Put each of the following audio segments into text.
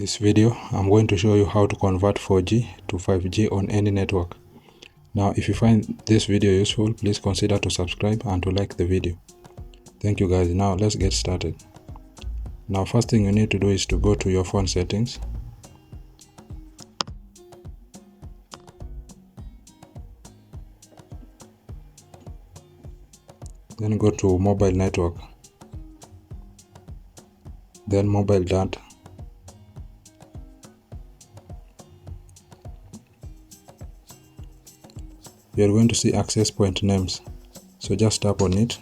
this video, I'm going to show you how to convert 4G to 5G on any network. Now, if you find this video useful, please consider to subscribe and to like the video. Thank you guys. Now let's get started. Now, first thing you need to do is to go to your phone settings. Then go to mobile network. Then mobile data. You're going to see access point names, so just tap on it.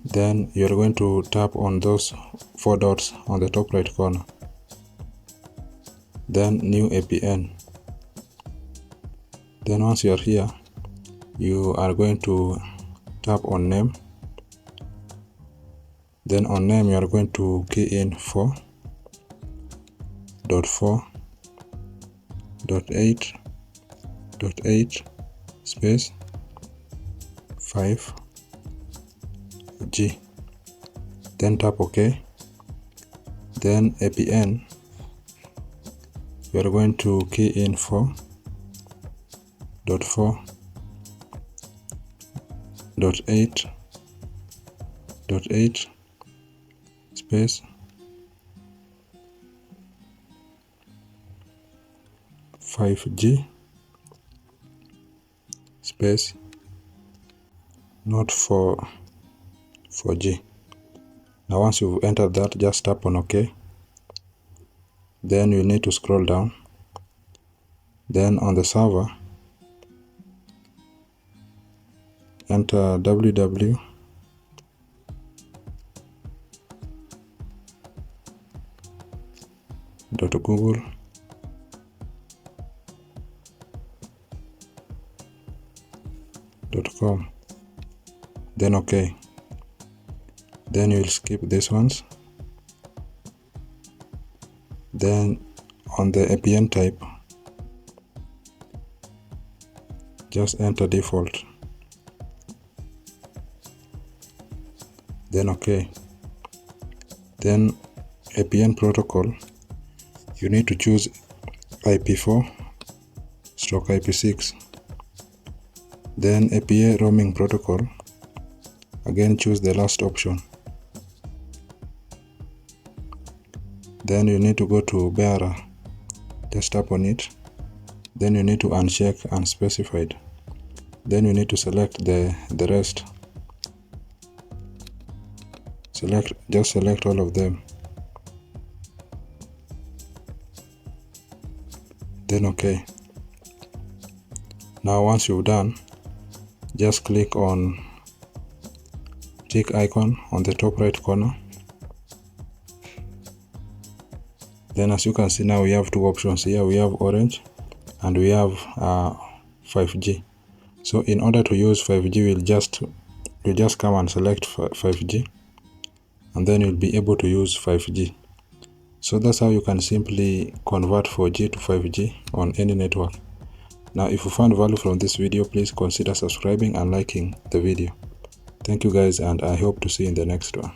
Then you're going to tap on those 4 dots on the top right corner. Then new APN. Then once you're here, you are going to tap on name. Then on name, you are going to key in 4.4.8.8 space 5G. Then tap OK. Then APN, you are going to key in 4.4.8.8 space 5G space not 4G. Now once you've entered that, just tap on OK. Then you need to scroll down. Then on the server, enter www.google.com. Then OK. Then you will skip these ones. Then on the APN type, just enter default. Then OK. Then APN protocol, you need to choose IP4/IP6. Then APA roaming protocol, again choose the last option. Then you need to go to bearer, just tap on it. Then you need to uncheck unspecified. Then you need to select the rest. Just select all of them. Then OK. Now once you've done, just click on tick icon on the top right corner. Then as you can see, now we have 2 options here. We have orange and we have 5G. So in order to use 5G, you'll just come and select 5G, and then you'll be able to use 5G. So that's how you can simply convert 4G to 5G on any network. Now, if you found value from this video, please consider subscribing and liking the video. Thank you guys, and I hope to see you in the next one.